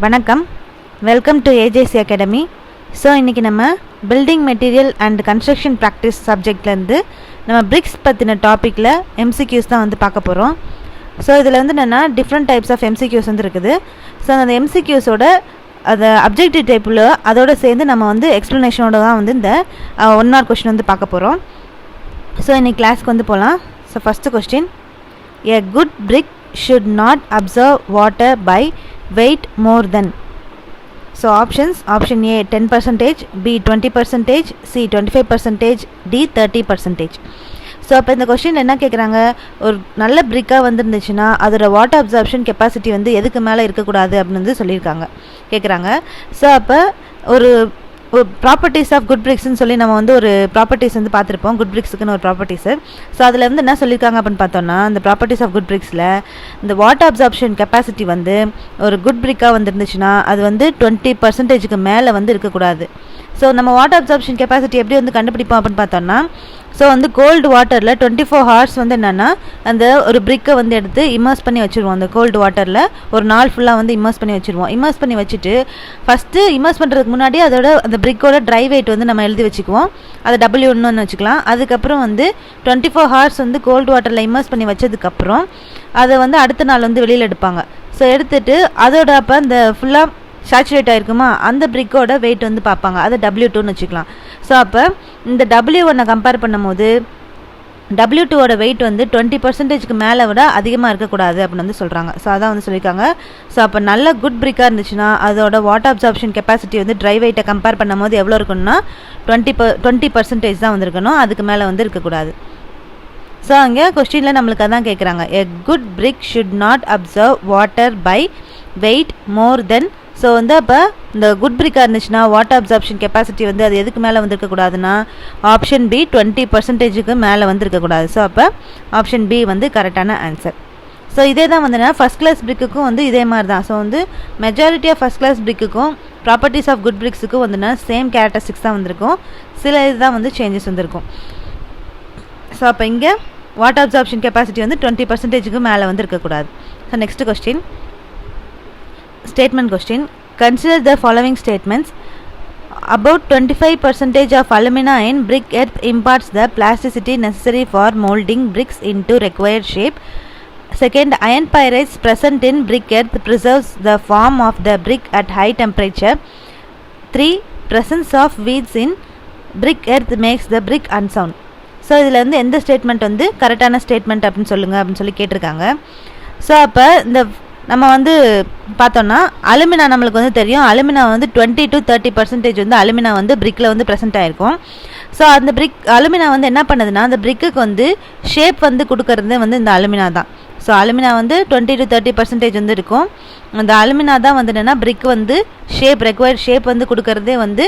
வணக்கம், welcome to AJC academy. So இன்றைக்கி நம்ம building material and construction practice சப்ஜெக்ட்லேருந்து நம்ம பிரிக்ஸ் பற்றின டாப்பிக்கில் எம்சிக்யூஸ் தான் வந்து பார்க்க போகிறோம். ஸோ இதில் வந்து என்னென்னா டிஃப்ரெண்ட் டைப்ஸ் ஆஃப் எம்சிக்யூஸ் வந்து இருக்குது. ஸோ அந்த எம்சிக்யூஸோட அதை அப்ஜெக்டிவ் டைப்பில் அதோடு சேர்ந்து நம்ம வந்து எக்ஸ்ப்ளனேஷனோட தான் வந்து இந்த 1 மார்க் கொஸ்டின் வந்து பார்க்க போகிறோம். ஸோ இன்றைக்கி கிளாஸ்க்கு வந்து போகலாம். So first question, a good brick should not absorb water by weight more than. So options, option A 10%, B 20%, C 25%, D 30%. So அப்போ இந்த கொஸ்டின் என்ன கேட்குறாங்க, ஒரு நல்ல பிரிக்காக வந்துருந்துச்சுன்னா அதோட வாட்டர் அப்சார்ப்ஷன் கெப்பாசிட்டி வந்து எதுக்கு மேலே இருக்கக்கூடாது அப்படின்னு வந்து சொல்லியிருக்காங்க கேட்குறாங்க. ஸோ அப்போ ஒரு ப்ராப்பர்ட்டிஸ் ஆஃப் குட் பிரிக்ஸ்ன்னு சொல்லி நம்ம வந்து ஒரு ப்ராப்பர்ட்டிஸ் வந்து பார்த்துருப்போம், குட் பிரிக்ஸுக்குன்னு ஒரு ப்ராப்பர்ட்டிஸு. ஸோ அதில் வந்து என்ன சொல்லியிருக்காங்க அப்படின்னு பார்த்தோன்னா, இந்த ப்ராப்பர்ட்டிஸ் ஆஃப் குட் பிரிக்ஸில் இந்த வாட்டர் அப்சார்ப்ஷன் கெப்பாசிட்டி வந்து ஒரு குட் பிரிக்காக வந்துருந்துச்சுன்னா அது வந்து 20% மேலே வந்து இருக்கக்கூடாது. ஸோ நம்ம வாட்டர் அப்சார்ப்ஷன் கெப்பாசிட்டி எப்படி வந்து கண்டுபிடிப்போம் அப்படின்னு பார்த்தோன்னா, ஸோ வந்து கோல்டு வாட்டரில் 24 hours வந்து என்னென்னா அந்த ஒரு பிரிக்கை வந்து எடுத்து இம்மர்ஸ் பண்ணி வச்சுருவோம். அந்த கோல்டு வாட்டரில் ஒரு நாள் ஃபுல்லாக வந்து இம்மர்ஸ் பண்ணி வச்சுருவோம். இம்மர்ஸ் பண்ணி வச்சுட்டு ஃபஸ்ட்டு இம்மர்ஸ் பண்ணுறதுக்கு முன்னாடி அதோட அந்த பிரிக்கோட ட்ரை வெயிட் வந்து நம்ம எழுதி வச்சுக்குவோம். அதை W1 வச்சுக்கலாம். அதுக்கப்புறம் வந்து 24 hours வந்து கோல்டு வாட்டரில் இம்மர்ஸ் பண்ணி வச்சதுக்கப்புறம் அதை வந்து அடுத்த நாள் வந்து வெளியில் எடுப்பாங்க. ஸோ எடுத்துகிட்டு அதோட அப்போ அந்த ஃபுல்லாக சேச்சுரேட் ஆகிருக்குமா அந்த பிரிக்கோட வெயிட் வந்து பார்ப்பாங்க, அதை W2 வச்சுக்கலாம். ஸோ அப்போ இந்த W1 கம்பேர் பண்ணும்போது W2 வெயிட் வந்து 20% மேலே விட அதிகமாக இருக்கக்கூடாது அப்படின்னு வந்து சொல்கிறாங்க. ஸோ அதான் வந்து சொல்லியிருக்காங்க. ஸோ அப்போ நல்ல குட் பிரிக்காக இருந்துச்சுன்னா அதோட வாட்டர் அப்சார்ப்ஷன் கெப்பாசிட்டி வந்து ட்ரை வெயிட்டை கம்பேர் பண்ணும்போது எவ்வளோ இருக்கணும்னா 20% தான் வந்துருக்கணும், அதுக்கு மேலே வந்து இருக்கக்கூடாது. ஸோ அங்கே கொஸ்டினில் நம்மளுக்கு அதான் கேட்குறாங்க, a good brick should not absorb water by weight more than. So வந்து அப்போ இந்த குட் பிரிக்காக இருந்துச்சுன்னா வாட்டர் அப்சார்ப்ஷன் கெப்பாசிட்டி வந்து அது எதுக்கு மேலே வந்துருக்கக்கூடாதுன்னா ஆப்ஷன் பி 20% மேலே வந்து இருக்கக்கூடாது. ஸோ அப்போ ஆப்ஷன் பி வந்து கரெக்டான ஆன்சர். ஸோ இதே தான் வந்துன்னா ஃபஸ்ட் கிளாஸ் பிரிக்குக்கும் வந்து இதே மாதிரி தான். ஸோ வந்து மெஜாரிட்டி ஆஃப் ஃபஸ்ட் கிளாஸ் பிரிக்குக்கும் ப்ராப்பர்ட்டிஸ் ஆஃப் குட் பிரிக்ஸுக்கும் வந்துன்னா சேம் கேரக்டரிஸ்டிக்ஸ் தான் வந்திருக்கும், சில இதுதான் வந்து சேஞ்சஸ் வந்திருக்கும். ஸோ அப்போ இங்கே வாட்டர் அப்சார்ப்ஷன் கெப்பாசிட்டி வந்து 20% மேலே வந்து இருக்கக்கூடாது. So next question, statement question, consider the following statements. About 25% of alumina in brick earth imparts the plasticity necessary for molding bricks into required shape. Second, iron pyrites present in brick earth preserves the form of the brick at high temperature. 3, presence of weeds in brick earth makes the brick unsound. So இதில் வந்து எந்த statement வந்து கரெக்டான statement அப்படின்னு சொல்லுங்கள் அப்படின்னு சொல்லி கேட்டிருக்காங்க. ஸோ அப்போ இந்த நம்ம வந்து பார்த்தோன்னா அலுமினா நம்மளுக்கு வந்து தெரியும், அலுமினா வந்து 20 to 30% வந்து அலுமினா வந்து பிரிக்கில் வந்து ப்ரெசென்ட் ஆகிருக்கும். ஸோ அந்த பிரிக் அலுமினா வந்து என்ன பண்ணுதுன்னா அந்த பிரிக்குக்கு வந்து ஷேப் வந்து கொடுக்கறது வந்து இந்த அலுமினா தான். ஸோ அலுமினா வந்து 20 to 30% வந்து இருக்கும். அந்த அலுமினா தான் வந்து என்னென்னா பிரிக் வந்து ரெக்வயர்ட் ஷேப் வந்து கொடுக்கறதே வந்து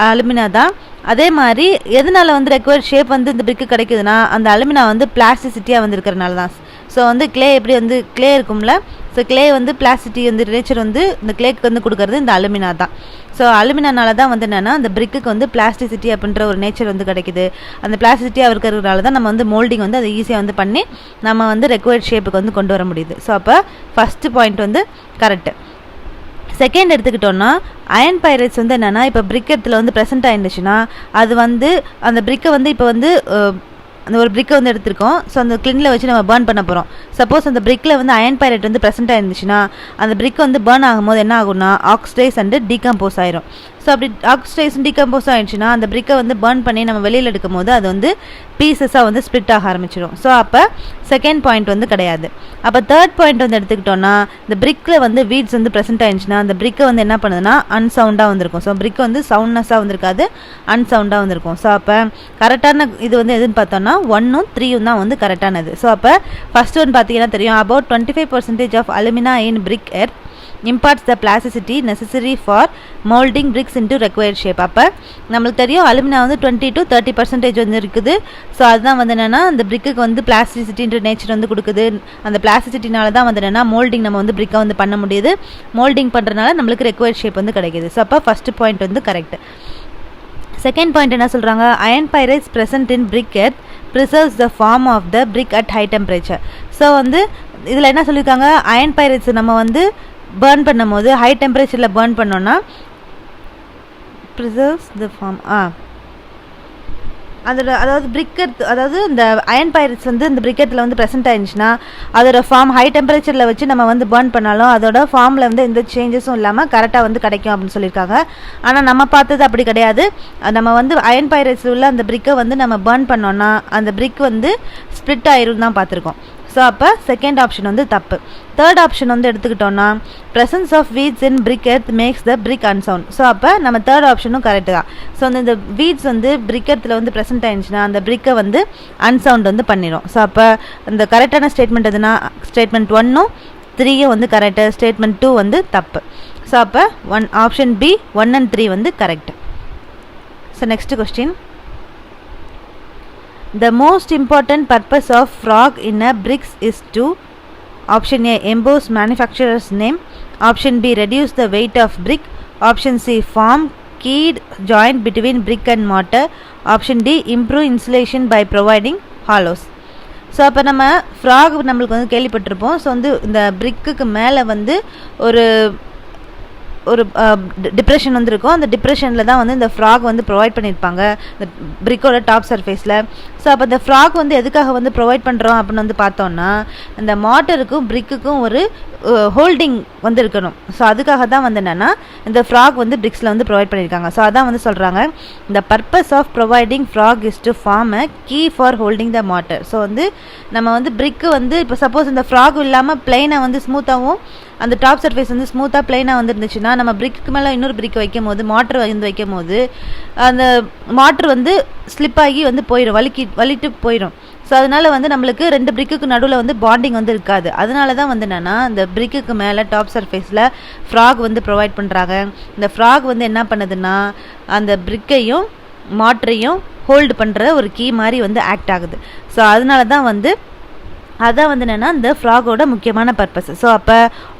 அலுமினா தான். அதே மாதிரி எதனால் வந்து ரெக்வயர்ட் ஷேப் வந்து இந்த பிரிக்கு கிடைக்குதுன்னா அந்த அலுமினா வந்து பிளாஸ்டிசிட்டியாக வந்து இருக்கிறனால தான். ஸோ வந்து கிளே எப்படி வந்து கிளே இருக்கும்ல, ஸோ கிளே வந்து பிளாஸ்டிசிட்டி வந்து நேச்சர் வந்து இந்த கிளேக்கு வந்து கொடுக்கறது இந்த அலுமினா தான். ஸோ அலுமினானால தான் வந்து என்னென்னா அந்த பிரிக்குக்கு வந்து பிளாஸ்டிசிட்டி அப்படின்ற ஒரு நேச்சர் வந்து கிடைக்குது. அந்த பிளாஸ்டிசிட்டியாக இருக்கிறதுனால தான் நம்ம வந்து மோல்டிங் வந்து அதை ஈஸியாக வந்து பண்ணி நம்ம வந்து ரெக்வயர்ட் ஷேப்புக்கு வந்து கொண்டு வர முடியுது. ஸோ அப்போ ஃபஸ்ட்டு பாயிண்ட் வந்து கரெக்டு. செகண்ட் எடுத்துக்கிட்டோன்னா அயன் பைரேட்ஸ் வந்து என்னென்னா இப்போ பிரிக்கத்தில் வந்து ப்ரெசென்ட் ஆயிருந்துச்சுன்னா அது வந்து அந்த பிரிக்கை வந்து இப்போ வந்து அந்த ஒரு பிரிக்கை வந்து எடுத்திருக்கோம். ஸோ அந்த கிளினில் வச்சு நம்ம பர்ன் பண்ண போகிறோம். சப்போஸ் அந்த பிரிக்கில் வந்து அயன் பைரேட் வந்து ப்ரெசென்ட் ஆயிருந்துச்சுன்னா அந்த பிரிக் வந்து பர்ன் ஆகும்போது என்ன ஆகும்னா ஆக்சிடைஸ் அண்டு டீகம்போஸ் ஆயிரும். ஸோ அப்படி ஆக்சிடைஸ் டீகம்போஸ் ஆயிடுச்சுன்னா அந்த பிரிக்கை வந்து பர்ன் பண்ணி நம்ம வெளியில் எடுக்கும் போது அது வந்து பீசஸாக வந்து ஸ்ப்ளிட் ஆக ஆரம்பிச்சிடும். ஸோ அப்போ செகண்ட் பாயிண்ட் வந்து கிடையாது. அப்போ தேர்ட் பாயிண்ட் வந்து எடுத்துக்கிட்டோன்னா இந்த பிரிக்கில் வந்து வீட்ஸ் வந்து ப்ரெசென்ட் ஆயிடுச்சுன்னா அந்த பிரிக்கை வந்து என்ன பண்ணுதுன்னா அன்சவுண்டாக வந்திருக்கும். ஸோ பிரிக் வந்து சவுண்ட்னஸாக வந்திருக்காது, அன்சவுண்டாக வந்திருக்கும். ஸோ அப்போ கரெக்டான இது வந்து எதுன்னு பார்த்தோன்னா 1 3 தான் வந்து கரெக்டானது. ஸோ அப்போ ஃபஸ்ட் ஒன் பார்த்தீங்கன்னா தெரியும், about 25% of alumina in brick earth imparts the plasticity necessary for molding bricks into required shape. அப்போ நம்மளுக்கு தெரியும் அலுமினா வந்து 20 to 30% வந்து இருக்குது. ஸோ அதுதான் வந்து என்னென்னா அந்த பிரிக்குக்கு வந்து பிளாஸ்டிசிட்டின்ற நேச்சர் வந்து கொடுக்குது. அந்த பிளாஸ்டிசிட்டினால தான் வந்து என்னென்னா மோல்டிங் நம்ம வந்து பிரிக்கை வந்து பண்ண முடியுது. மோல்டிங் பண்ணுறதுனால நம்மளுக்கு ரெக்வயர்ட் ஷேப் வந்து கிடைக்குது. ஸோ அப்போ ஃபஸ்ட்டு பாயிண்ட் வந்து கரெக்ட். செகண்ட் பாயிண்ட் என்ன சொல்கிறாங்க, iron pyrites present in brick earth preserves the form of the brick at high temperature. So வந்து இதில் என்ன சொல்லியிருக்காங்க, அயன் பைரைட்ஸ் நம்ம வந்து பேர்ன் பண்ணும் போது ஹை டெம்பரேச்சரில் பேர்ன் பண்ணோன்னா ப்ரிசர்வ்ஸ் த ஃபார்ம் அதோட அதாவது பிரிக்கெட் அதாவது இந்த அயன் பைரட்ஸ் வந்து இந்த பிரிக்கெட்டில் வந்து ப்ரெசென்ட் ஆயிருந்துச்சுன்னா அதோட ஃபார்ம் ஹை டெம்பரேச்சரில் வச்சு நம்ம வந்து பேர்ன் பண்ணாலும் அதோட ஃபார்மில் வந்து எந்த சேஞ்சஸும் இல்லாமல் கரெக்டாக வந்து கிடைக்கும் அப்படின்னு சொல்லியிருக்காங்க. ஆனால் நம்ம பார்த்தது அப்படி கிடையாது. நம்ம வந்து அயன் பைரட்ஸ் உள்ள அந்த பிரிக்கை வந்து நம்ம பேர்ன் பண்ணோன்னா அந்த பிரிக் வந்து ஸ்ப்ளிட் ஆயிரும் தான் பார்த்துருக்கோம். ஸோ அப்போ செகண்ட் ஆப்ஷன் வந்து தப்பு. தேர்ட் ஆப்ஷன் வந்து எடுத்துக்கிட்டோன்னா presence of weeds in brick earth makes the brick unsound. So அப்போ நம்ம தேர்ட் ஆப்ஷனும் கரெக்டு தான். ஸோ இந்த வீட்ஸ் வந்து பிரிக் எர்த்தில் வந்து ப்ரெசென்ட் ஆயிடுச்சுன்னா அந்த பிரிக்கை வந்து அன்சவுண்ட் வந்து பண்ணிடும். ஸோ அப்போ அந்த கரெக்டான ஸ்டேட்மெண்ட் எதுனா ஸ்டேட்மெண்ட் 1ம் 3யும் வந்து கரெக்டு, ஸ்டேட்மெண்ட் 2 வந்து தப்பு. ஸோ அப்போ ஆப்ஷன் பி 1 and 3 வந்து correct. So next question. The most important purpose of frog in a bricks is to option A emboss manufacturer's name, option B reduce the weight of brick, option C form keyed joint between brick and mortar, option D improve insulation by providing hollows. So அப்போ நம்ம frock நம்மளுக்கு வந்து கேள்விப்பட்டிருப்போம். So வந்து இந்த பிரிக்குக்கு மேலே வந்து ஒரு டிப்ரெஷன் வந்து இருக்கும். அந்த டிப்ரெஷனில் தான் வந்து இந்த ஃப்ராக் வந்து ப்ரொவைட் பண்ணியிருப்பாங்க இந்த பிரிக்கோட டாப் சர்ஃபேஸில். ஸோ அப்போ இந்த ஃப்ராக் வந்து எதுக்காக வந்து ப்ரொவைட் பண்ணுறோம் அப்படின்னு வந்து பார்த்தோன்னா இந்த மாட்டருக்கும் பிரிக்குக்கும் ஒரு ஹோல்டிங் வந்து இருக்கணும். ஸோ அதுக்காக தான் வந்து என்னென்னா இந்த ஃப்ராக் வந்து பிரிக்ஸில் வந்து ப்ரொவைட் பண்ணியிருக்காங்க. ஸோ அதான் வந்து சொல்கிறாங்க இந்த purpose of providing frog is to form a key for holding the mortar. So வந்து நம்ம வந்து பிரிக்கு வந்து இப்போ சப்போஸ் இந்த ஃப்ராக் இல்லாமல் பிளெயினாக வந்து ஸ்மூத்தாகவும் அந்த டாப் சர்ஃபேஸ் வந்து ஸ்மூத்தாக பிளெயினாக வந்துருந்துச்சுன்னா நம்ம பிரிக்கு மேலே இன்னொரு பிரிக் வைக்கும் போது மாட்டர் வந்து வைக்கும் போது அந்த மாட்டர் வந்து ஸ்லிப் ஆகி வந்து போயிடும், வலிட்டு போயிடும். ஸோ அதனால் வந்து நம்மளுக்கு ரெண்டு பிரிக்குக்கு நடுவில் வந்து பாண்டிங் வந்து இருக்காது. அதனால தான் வந்து என்னென்னா இந்த பிரிக்குக்கு மேலே டாப் சர்ஃபேஸில் ஃப்ராக் வந்து ப்ரொவைட் பண்ணுறாங்க. இந்த ஃப்ராக் வந்து என்ன பண்ணுதுன்னா அந்த பிரிக்கையும் மாட்டரையும் ஹோல்டு பண்ணுற ஒரு கீ மாதிரி வந்து ஆக்ட் ஆகுது. ஸோ அதனால தான் வந்து அதான் வந்து என்னென்னா இந்த ஃப்ராகோட முக்கியமான பர்பஸ். ஸோ அப்போ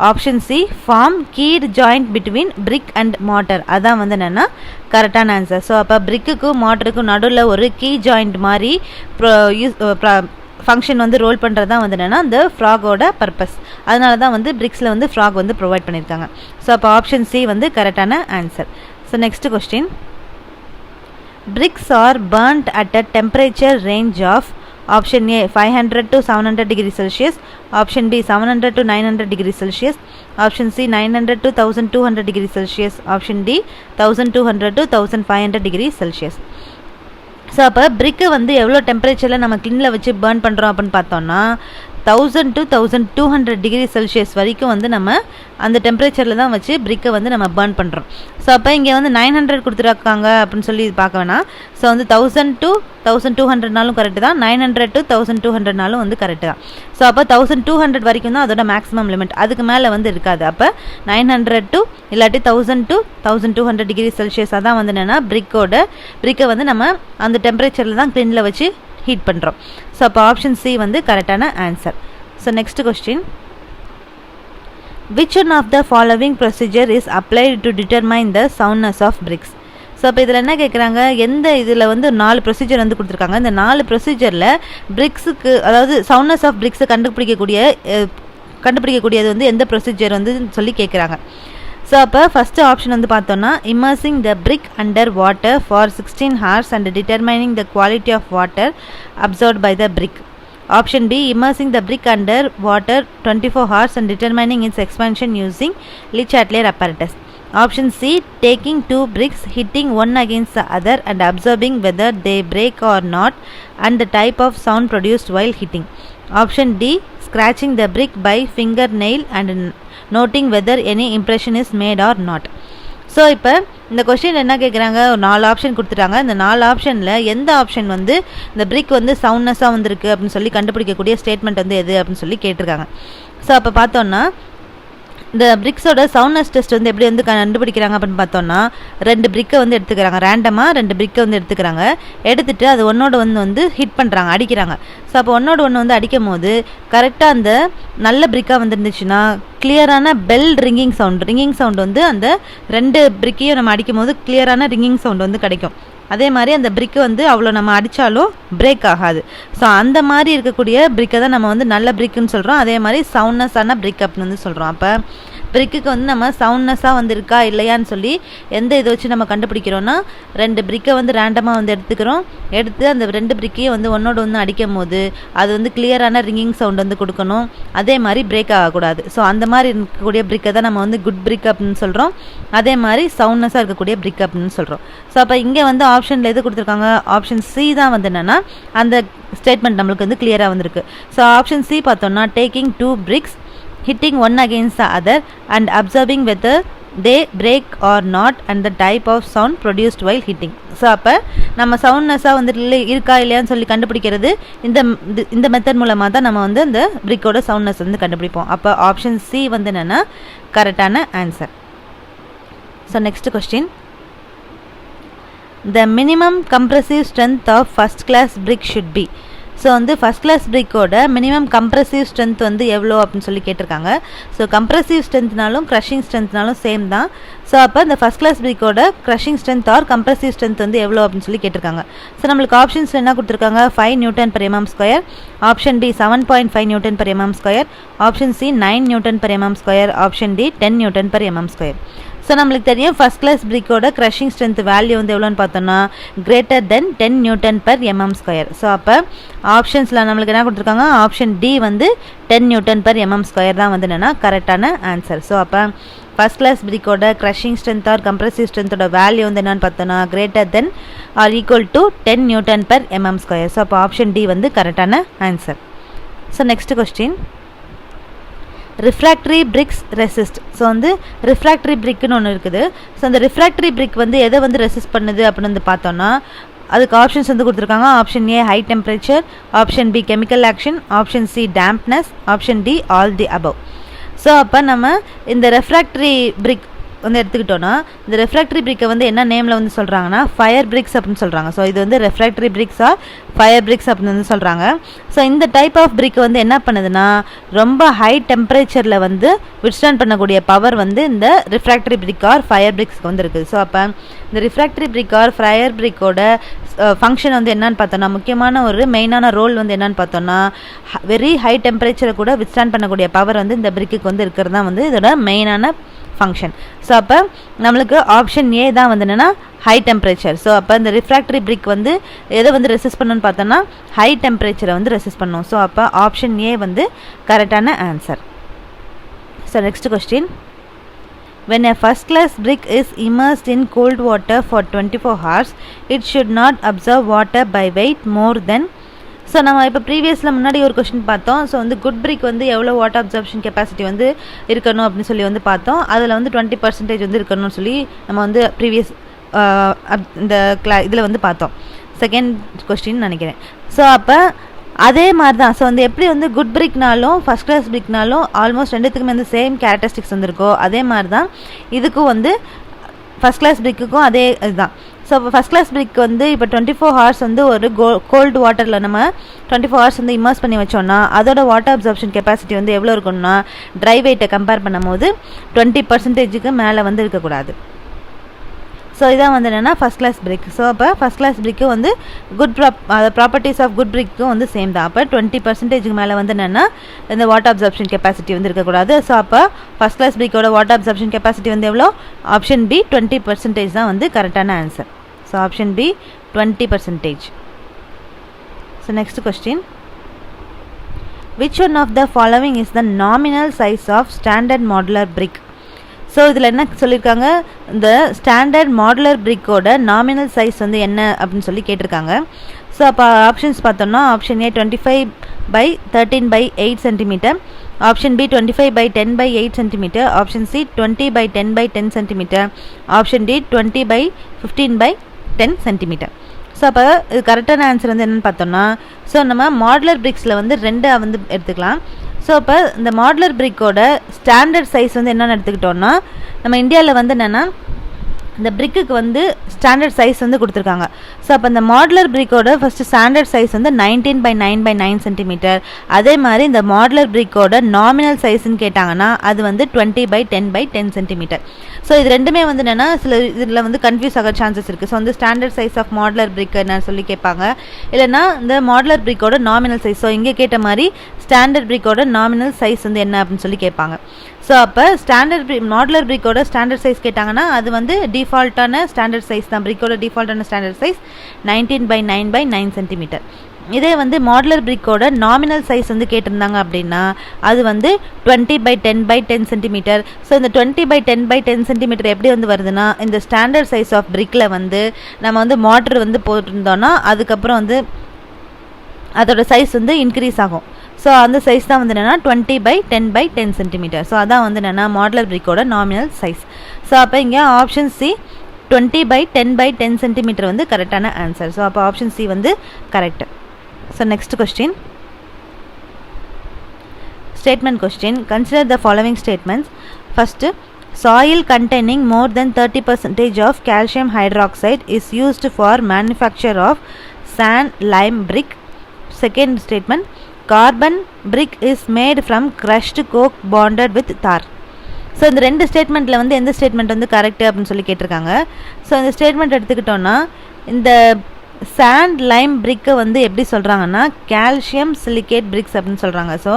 option C form keyed joint between brick and mortar அதான் வந்து என்னென்னா கரெக்டான ஆன்சர். ஸோ அப்போ பிரிக்குக்கும் மாட்டருக்கும் நடுவில் ஒரு கீ ஜாயிண்ட் மாதிரி ஃபங்க்ஷன் வந்து ரோல் பண்ணுறது தான் வந்து என்னென்னா இந்த ஃப்ராகோட பர்பஸ். அதனால தான் வந்து பிரிக்ஸில் வந்து ஃப்ராக் வந்து ப்ரொவைட் பண்ணியிருக்காங்க. ஸோ அப்போ ஆப்ஷன் சி வந்து கரெக்டான answer. So next question. Bricks are burnt at a temperature range of option A 500 to 700 degrees Celsius, option B 700 to 900 degrees Celsius, option C 900 to 1200 degrees Celsius, option D 1200 to 1500 degrees Celsius. So அப்போ பிரிக்கை வந்து எவ்வளோ டெம்பரேச்சரில் நம்ம கிளினில் வச்சு burn பண்ணுறோம் அப்படின்னு பார்த்தோன்னா 1000 to 1200 degree Celsius வரைக்கும் வந்து நம்ம அந்த டெம்பரேச்சரில் தான் வச்சு பிரிக்கை வந்து நம்ம பேர்ன் பண்ணுறோம். ஸோ அப்போ இங்கே வந்து 900 கொடுத்துருக்காங்க அப்படின்னு சொல்லி பார்க்க வேணாம். ஸோ வந்து 1000 to 1200நாலும் கரெக்டு தான், 900 to 1200நாலும் வந்து கரெக்டு தான். ஸோ அப்போ 1200 வரைக்கும் தான் அதோட மேக்ஸிமம் லிமிட், அதுக்கு மேலே வந்து இருக்காது. அப்போ 900 to இல்லாட்டி 1000 to 1200 டிகிரி செல்சியஸ் அதான் வந்து என்னென்னா பிரிக்கை வந்து நம்ம அந்த டெம்பரேச்சரில் தான் கிளினில் வச்சு ஹீட் பண்ணுறோம். ஸோ அப்போ ஆப்ஷன் சி வந்து கரெக்டான answer. So next question. Which one of the following procedure is applied to determine the soundness of bricks? So அப்போ இதில் என்ன கேட்குறாங்க, எந்த இதில் வந்து 4 ப்ரொசீஜர் வந்து கொடுத்துருக்காங்க. இந்த 4 ப்ரொசீஜரில் பிரிக்ஸுக்கு அதாவது சவுண்ட்னஸ் ஆஃப் பிரிக்ஸை கண்டுபிடிக்கக்கூடியது வந்து எந்த ப்ரொசீஜர் வந்து சொல்லி கேட்குறாங்க. ஸோ அப்போ ஃபஸ்ட்டு ஆப்ஷன் வந்து பார்த்தோன்னா immersing the brick under water for 16 hours and determining the quality of water absorbed by the brick. Option B immersing the brick under water 24 hours and determining its expansion using Le Chatelier apparatus. Option C taking 2 bricks hitting one against the other and observing whether they break or not and the type of sound produced while hitting. Option D scratching the brick by fingernail and noting whether any impression is made or not. So இப்போ இந்த question என்ன கேட்குறாங்க, ஒரு 4 option கொடுத்துட்டாங்க. இந்த 4 ஆப்ஷனில் எந்த option வந்து இந்த பிரிக் வந்து சவுண்ட்னஸாக வந்துருக்கு அப்படின்னு சொல்லி கண்டுபிடிக்கக்கூடிய ஸ்டேட்மெண்ட் வந்து எது அப்படின்னு சொல்லி கேட்டிருக்காங்க. ஸோ அப்போ பார்த்தோன்னா இந்த பிரிக்ஸோட சவுண்ட்னஸ் டெஸ்ட் வந்து எப்படி வந்து கண்டுபிடிக்கிறாங்க அப்படின்னு பார்த்தோன்னா 2 பிரிக்கை வந்து எடுத்துக்கிறாங்க, ரேண்டமாக 2 பிரிக்கை வந்து எடுத்துக்கிறாங்க. எடுத்துகிட்டு அது ஒன்னோட வந்து ஹிட் பண்ணுறாங்க, அடிக்கிறாங்க. ஸோ அப்போ ஒன்னோட ஒன்று வந்து அடிக்கும் போது கரெக்டாக அந்த நல்ல பிரிக்காக வந்துருந்துச்சுன்னா கிளியரான பெல் ரிங்கிங் சவுண்ட் வந்து அந்த 2 பிரிக்கையும் நம்ம அடிக்கும் போது கிளியரான ரிங்கிங் சவுண்ட் வந்து கிடைக்கும். அதே மாதிரி அந்த பிரிக்கு வந்து அவ்வளோ நம்ம அடித்தாலும் பிரேக் ஆகாது. ஸோ அந்த மாதிரி இருக்கக்கூடிய பிரிக்கை தான் நம்ம வந்து நல்ல பிரிக்குன்னு சொல்கிறோம். அதே மாதிரி சவுண்ட்னஸான பிரிக் அப்படின்னு வந்து சொல்கிறோம். அப்போ பிரிக்குக்கு வந்து நம்ம சவுண்ட்னஸாக வந்து இருக்கா இல்லையான்னு சொல்லி எந்த இதை வச்சு நம்ம கண்டுபிடிக்கிறோன்னா 2 பிரிக்கை வந்து ரேண்டமாக வந்து எடுத்து அந்த 2 பிரிக்கையும் வந்து ஒன்னோட ஒன்று அடிக்கும் போது அது வந்து கிளியரான ரிங்கிங் சவுண்ட் வந்து கொடுக்கணும், அதே மாதிரி பிரேக் ஆகக்கூடாது. ஸோ அந்த மாதிரி இருக்கக்கூடிய பிரிக்கை தான் நம்ம வந்து குட் பிரிக் அப்படின்னு சொல்கிறோம், அதே மாதிரி சவுண்ட்னஸாக இருக்கக்கூடிய பிரிக் அப்படின்னு சொல்கிறோம். ஸோ அப்போ இங்கே வந்து ஆப்ஷனில் எது கொடுத்துருக்காங்க, ஆப்ஷன் சி தான் வந்து என்னென்னா அந்த ஸ்டேட்மெண்ட் நம்மளுக்கு வந்து கிளியராக வந்திருக்கு. ஸோ ஆப்ஷன் சி பார்த்தோம்னா taking 2 bricks, hitting one against the other and observing whether they break or not and the type of sound produced while hitting. So அப்போ நம்ம சவுண்ட்னஸாக வந்துட்டு இருக்கா இல்லையான்னு சொல்லி கண்டுபிடிக்கிறது இந்த மெத்தட் மூலமாக தான் நம்ம வந்து இந்த பிரிக்கோட சவுண்ட்னஸ் வந்து கண்டுபிடிப்போம். அப்போ ஆப்ஷன் சி வந்து என்னென்னா கரெக்டான answer. So next question, the minimum compressive strength of first class brick should be. So வந்து ஃபஸ்ட் கிளாஸ் பிரிக்கோட மினிமம் கம்ப்ரெசிவ் ஸ்ட்ரென்த் வந்து எவ்வளோ அப்படின்னு சொல்லி கேட்டிருக்காங்க. ஸோ கம்ப்ரெசிவ் ஸ்ட்ரென்த்னாலும் க்ரஷிங் ஸ்ட்ரென்த்னாலும் சேம் தான். ஸோ அப்போ இந்த ஃபஸ்ட் கிளாஸ் பிரிக்கோட crushing strength or compressive strength வந்து எவ்வளோ அப்படின்னு சொல்லி கேட்டிருக்காங்க. ஸோ நம்மளுக்கு ஆப்ஷன்ஸில் என்ன கொடுத்துருக்காங்க, 5 Newton/mm², option B 7.5 Newton/mm², option C 9 Newton/mm², option D 10 Newton/mm². So நம்மளுக்கு தெரியும் ஃபஸ்ட் கிளாஸ் பிரிக்கோட க்ரஷிங் ஸ்ட்ரென்த் வேல்யூ வந்து எவ்வளோன்னு பார்த்தோம்னா greater than 10 Newton/mm². ஸோ அப்போ ஆப்ஷன்ஸில் நம்மளுக்கு என்ன கொடுத்துருக்காங்க, ஆப்ஷன் டி வந்து 10 Newton/mm² தான் வந்து என்னென்னா கரெக்டான ஆன்சர். ஸோ அப்போ ஃபஸ்ட் கிளாஸ் பிரிக்கோட க்ரஷிங் ஸ்ட்ரென்த் ஆர் கம்ப்ரெசிவ் ஸ்ட்ரென்த்தோட வேல்யூ வந்து என்னென்னு பார்த்தோம்னா greater than or equal to 10 Newton/mm². So அப்போ ஆப்ஷன் டி வந்து கரெக்டான answer. So next question, refractory BRICS resist. So வந்து ரிஃப்ராக்டரி பிரிக்குன்னு ஒன்று இருக்குது. ஸோ அந்த ரிஃப்ராக்டரி பிரிக் வந்து எதை வந்து ரெசிஸ்ட் பண்ணுது அப்படின்னு வந்து பார்த்தோன்னா அதுக்கு ஆப்ஷன்ஸ் வந்து கொடுத்துருக்காங்க. Option A high temperature, option B chemical action, option C dampness, option D all the above. So அப்போ நம்ம இந்த ரெஃப்ராக்டரி பிரிக் வந்து எடுத்துக்கிட்டோன்னா இந்த ரெஃப்ராக்டரி பிரிக்கை வந்து என்ன நேமில் வந்து சொல்கிறாங்கன்னா ஃபயர் பிரிக்ஸ் அப்படின்னு சொல்கிறாங்க. ஸோ இது வந்து ரெஃப்ராக்டரி பிரிக்ஸா ஃபயர் பிரிக்ஸ் அப்படின்னு வந்து சொல்கிறாங்க. ஸோ இந்த டைப் ஆஃப் பிரிக் வந்து என்ன பண்ணுதுன்னா ரொம்ப ஹை டெம்பரேச்சரில் வந்து விட்ஸ்டாண்ட் பண்ணக்கூடிய பவர் வந்து இந்த ரிஃப்ராக்டரி பிரிக் ஆர் ஃபயர் பிரிக்ஸ்க்கு வந்து இருக்குது. ஸோ அப்போ இந்த ரிஃப்ராக்டரி பிரிக் ஆர் ஃபயர் பிரிக்கோட ஃபங்க்ஷன் வந்து என்னன்னு பார்த்தோன்னா முக்கியமான ஒரு மெயினான ரோல் வந்து என்னன்னு பார்த்தோன்னா வெரி ஹை டெம்பரேச்சரை கூட விட்ஸ்டாண்ட் பண்ணக்கூடிய பவர் வந்து இந்த பிரிக்குக்கு வந்து இருக்கிறது தான் வந்து இதோட மெயினான ஃபங்க்ஷன். ஸோ அப்போ நம்மளுக்கு ஆப்ஷன் ஏ தான் வந்து என்னென்னா ஹை டெம்பரேச்சர். ஸோ அப்போ இந்த ரிஃப்ராக்டரி பிரிக் வந்து எதை வந்து ரெசிஸ்ட் பண்ணணும்னு பார்த்தோன்னா ஹை டெம்பரேச்சரை வந்து ரெசிஸ்ட் பண்ணணும். ஸோ அப்போ ஆப்ஷன் ஏ வந்து கரெக்டான answer. So next question, when a first class brick is immersed in cold water for 24 hours, it should not absorb water by weight more than. So நம்ம இப்போ ப்ரீவியஸில் முன்னாடி ஒரு கொஸ்டின் பார்த்தோம். So வந்து good பிரிக் வந்து எவ்வளோ வாட்டர் அப்சர்ப்ஷன் கெப்பாசிட்டி வந்து இருக்கணும் அப்படின்னு சொல்லி வந்து பார்த்தோம். அதில் வந்து 20% வந்து இருக்கணும்னு சொல்லி நம்ம வந்து ப்ரீவியஸ் இந்த இதில் வந்து பார்த்தோம், செகண்ட் கொஸ்டின் நினைக்கிறேன். ஸோ அப்போ அதே மாதிரி தான். ஸோ வந்து எப்படி வந்து குட் பிரிக்னாலும் ஃபஸ்ட் கிளாஸ் பிரிக்னாலும் ஆல்மோஸ்ட் ரெண்டுத்துக்குமே வந்து சேம் கேரக்டரிஸ்டிக்ஸ் வந்துருக்கோ அதே மாதிரி தான் இதுக்கும் வந்து ஃபஸ்ட் கிளாஸ் பிரிக்குக்கும் அதே இதுதான். ஸோ இப்போ ஃபஸ்ட் கிளாஸ் பிரிக் வந்து இப்போ 24 hours வந்து ஒரு கோல்டு வாட்டரில் நம்ம 24 hours வந்து இம்மர்ஸ் பண்ணி வச்சோன்னா அதோட வாட்டர் அப்சர்ப்ஷன் கெப்பாசிட்டி வந்து எவ்வளோ இருக்கணும்னா ட்ரை வெயிட்டை கம்பேர் பண்ணும்போது 20% மேலே வந்து இருக்கக்கூடாது. ஸோ இதான் வந்து என்னென்னா ஃபஸ்ட் கிளாஸ் பிரிக். ஸோ அப்போ ஃபஸ்ட் கிளாஸ் பிரிக்கும் வந்து ப்ராப்பர்ட்டிஸ் ஆஃப் குட் பிரிக்கும் வந்து சேம் தான். அப்போ 20% மேலே வந்து என்னென்னா இந்த வாட்டர் அப்சர்ப்ஷன் கெப்பாசிட்டி வந்து இருக்கக்கூடாது. ஸோ அப்போ ஃபஸ்ட் கிளாஸ் பிரிக்கோட வாட்டர் அப்சர்ப்ஷன் கெப்பாசிட்டி வந்து எவ்வளோ, ஆப்ஷன் பி 20% தான் வந்து கரெக்டான answer. So option B 20%. So next question, which one of the following is the nominal size of standard modular brick? So இதில் என்ன சொல்லியிருக்காங்க, இந்த ஸ்டாண்டர்ட் மாடுலர் பிரிக்கோட நாமினல் சைஸ் வந்து என்ன அப்படின்னு சொல்லி கேட்டிருக்காங்க. ஸோ அப்போ ஆப்ஷன்ஸ் பார்த்தோம்னா option A 25/13/8 cm, option B 25/10/8 cm, option C 20/10/10 cm, option D 20/15/10 cm. So அப்போ இது கரெக்டான ஆன்சர் வந்து என்னென்னு பார்த்தோம்னா ஸோ நம்ம மாடுலர் பிரிக்ஸில் வந்து 2 வந்து எடுத்துக்கலாம். ஸோ அப்போ இந்த மாடுலர் பிரிக்கோட ஸ்டாண்டர்ட் சைஸ் வந்து என்னென்னு எடுத்துக்கிட்டோன்னா நம்ம இந்தியாவில் வந்து என்னென்னா இந்த பிரிக்குக்கு வந்து ஸ்டாண்டர்ட் சைஸ் வந்து கொடுத்துருக்காங்க. ஸோ அப்போ இந்த மாடுலர் பிரிக்கோட ஃபஸ்ட்டு ஸ்டாண்டர்ட் சைஸ் வந்து 19/9/9 cm. அதே மாதிரி இந்த மாடுலர் பிரிக்கோட நாமினல் சைஸ்ன்னு கேட்டாங்கன்னா அது வந்து 20/10/10 cm. ஸோ இது ரெண்டுமே வந்து என்னென்னா சில இதில் வந்து கன்ஃபியூஸ் ஆக சான்சஸ் இருக்குது. ஸோ வந்து ஸ்டாண்டர்ட் சைஸ் ஆஃப் மாடுலர் பிரிக் என்ன சொல்லி கேட்பாங்க, இல்லைன்னா இந்த மாடுலர் பிரிக்கோட நாமினல் சைஸ். ஸோ இங்கே கேட்ட மாதிரி ஸ்டாண்டர்ட் பிரிக்கோட நாமினல் சைஸ் வந்து என்ன அப்படின்னு சொல்லி கேட்பாங்க. ஸோ அப்போ மாடுலர் பிரிக்கோட ஸ்டாண்டர்ட் சைஸ் கேட்டாங்கன்னா அது வந்து டிஃபால்ட்டான ஸ்டாண்டர்ட் சைஸ் தான். பிரிக்கோட டிஃபால்ட்டான ஸ்டாண்டர்ட் சைஸ் 19/9/9 சென்டிமீட்டர். இதே வந்து மாடுலர் பிரிக்கோட நாமினல் சைஸ் வந்து கேட்டிருந்தாங்க அப்படின்னா அது வந்து 20/10/10 சென்டிமீட்டர். ஸோ இந்த 20/10/10 சென்டிமீட்டர் எப்படி வந்து வருதுன்னா, இந்த ஸ்டாண்டர்ட் சைஸ் ஆஃப் பிரிக்கில் வந்து நம்ம வந்து மாட்டர் வந்து போட்டிருந்தோன்னா அதுக்கப்புறம் வந்து அதோட சைஸ் வந்து இன்க்ரீஸ் ஆகும். ஸோ அந்த சைஸ் தான் வந்து என்னென்னா 20/10/10 சென்டிமீட்டர். ஸோ அதான் வந்து என்னென்னா மாடுலர் பிரிக்கோட நாமினல் சைஸ். ஸோ அப்போ இங்கே ஆப்ஷன் சி 20/10/10 சென்டிமீட்டர் வந்து கரெக்டான ஆன்சர். ஸோ அப்போ ஆப்ஷன் சி வந்து correct. So next question, statement question. Consider the following statements. First, soil containing more than 30% of calcium hydroxide is used for manufacture of sand lime brick. Second statement, carbon brick is made from crushed coke bonded with tar. So இந்த ரெண்டு ஸ்டேட்மெண்ட்டில் வந்து எந்த statement வந்து correct அப்படின்னு சொல்லி கேட்டிருக்காங்க. So இந்த statement எடுத்துக்கிட்டோன்னா இந்த சாண்ட் லைம் பிரிக்கை வந்து எப்படி சொல்கிறாங்கன்னா கால்சியம் சிலிகேட் பிரிக்ஸ் அப்படின்னு சொல்கிறாங்க. ஸோ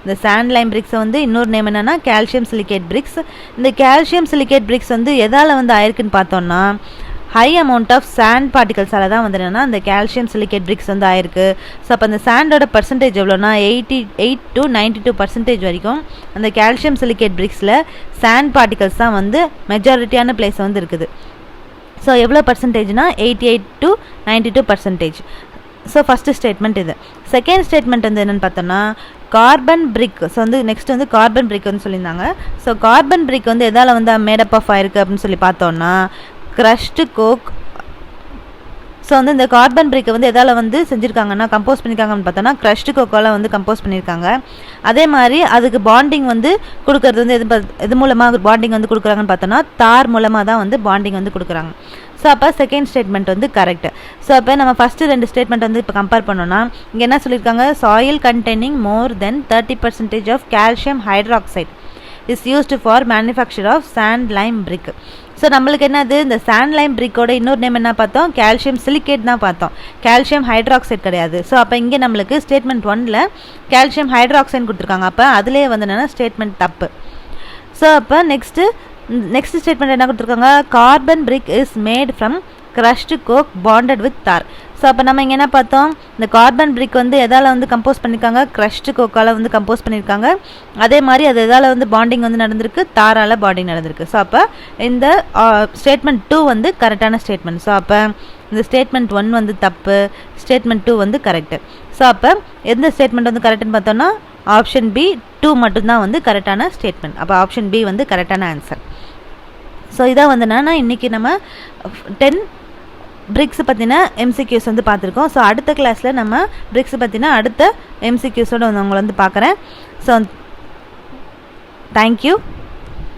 இந்த சாண்ட் லைம் பிரிக்ஸை வந்து இன்னொரு நேம் என்னென்னா கால்சியம் சிலிகேட் பிரிக்ஸ். இந்த கால்சியம் சிலிகேட் பிரிக்ஸ் வந்து எதால் வந்து ஆயிருக்குன்னு பார்த்தோன்னா ஹை அமௌண்ட் ஆஃப் சாண்ட் பார்ட்டிகல்ஸால் தான் வந்து என்னென்னா இந்த கால்சியம் சிலிகேட் பிரிக்ஸ் வந்து ஆயிருக்கு. ஸோ அப்போ அந்த சாண்டோட பர்சன்டேஜ் எவ்வளோனா 88 to 92% வரைக்கும் அந்த கால்சியம் சிலிகேட் பிரிக்ஸில் சாண்ட் பார்ட்டிகல்ஸ் தான் வந்து மெஜாரிட்டியான பிளேஸ் வந்து இருக்குது. ஸோ எவ்வளோ பர்சன்டேஜ்னா 88 to 92%. ஸோ ஃபஸ்ட்டு ஸ்டேட்மெண்ட் இது. செகண்ட் ஸ்டேட்மெண்ட் வந்து என்னென்னு பார்த்தோன்னா கார்பன் பிரிக். ஸோ வந்து நெக்ஸ்ட் வந்து கார்பன் பிரிக் வந்து சொல்லியிருந்தாங்க. ஸோ கார்பன் பிரிக் வந்து எதால் வந்து மேடப் ஆஃப் ஆயிருக்கு அப்படின்னு சொல்லி பார்த்தோன்னா க்ரஷ்டு கோக். ஸோ வந்து இந்த கார்பன் பிரிக்கை வந்து எதால் வந்து செஞ்சுருக்காங்கன்னா கம்போஸ் பண்ணியிருக்காங்கன்னு பார்த்தோன்னா க்ரஷ்டு கோக்கால் வந்து கம்போஸ் பண்ணியிருக்காங்க. அதே மாதிரி அதுக்கு பாண்டிங் வந்து கொடுக்கறது வந்து எது மூலமாக பாண்டிங் வந்து கொடுக்குறாங்கன்னு பார்த்தோன்னா தார் மூலமாக தான் வந்து பாண்டிங் வந்து கொடுக்குறாங்க. ஸோ அப்போ செகண்ட் ஸ்டேட்மெண்ட் வந்து கரெக்ட். ஸோ அப்போ நம்ம ஃபஸ்ட்டு ரெண்டு ஸ்டேட்மெண்ட் வந்து இப்போ கம்பேர் பண்ணோன்னா இங்கே என்ன சொல்லியிருக்காங்க, soil containing more than 30% of calcium hydroxide is used for manufacture of sand lime brick. So நம்மளுக்கு என்னது இந்த சாண்ட் லைம் பிரிக்கோட இன்னொரு நேம் என்ன பார்த்தோம், கால்சியம் சிலிகேட் தான் பார்த்தோம், கால்சியம் ஹைட்ராக்சைடு கிடையாது. ஸோ அப்போ இங்கே நம்மளுக்கு ஸ்டேட்மெண்ட் 1ல் கால்சியம் ஹைட்ராக்சைடு கொடுத்துருக்காங்க. அப்போ அதிலே வந்து என்னென்னா ஸ்டேட்மெண்ட் தப்பு. ஸோ அப்போ நெக்ஸ்ட் ஸ்டேட்மெண்ட் என்ன கொடுத்துருக்காங்க, carbon brick is made from crushed coke bonded with tar. So அப்போ நம்ம இங்கே என்ன பார்த்தோம், இந்த கார்பன் பிரிக் வந்து எதால் வந்து கம்போஸ் பண்ணியிருக்காங்க, க்ரஷ்டு கோக்கால் வந்து கம்போஸ் பண்ணியிருக்காங்க. அதே மாதிரி அது எதால் வந்து பாண்டிங் வந்து நடந்திருக்கு, தாரால் பாண்டிங் நடந்திருக்கு. ஸோ அப்போ இந்த ஸ்டேட்மெண்ட் 2 வந்து கரெக்டான ஸ்டேட்மெண்ட். ஸோ அப்போ இந்த ஸ்டேட்மெண்ட் 1 வந்து தப்பு, ஸ்டேட்மெண்ட் 2 வந்து கரெக்டு. ஸோ அப்போ எந்த ஸ்டேட்மெண்ட் வந்து கரெக்டுன்னு பார்த்தோன்னா ஆப்ஷன் பி 2 மட்டும்தான் வந்து கரெக்டான ஸ்டேட்மெண்ட். அப்போ ஆப்ஷன் பி வந்து கரெக்டான ஆன்சர். ஸோ இதான் வந்து என்னன்னா இன்றைக்கி நம்ம 10 பிரிக்ஸ் பற்றின எம்சிக்யூஸ் வந்து பார்த்துருக்கோம். ஸோ அடுத்த கிளாஸில் நம்ம பிரிக்ஸ் பற்றின அடுத்த எம்சிக்யூஸோடு வந்து உங்களை வந்து பார்க்குறேன். So thank you.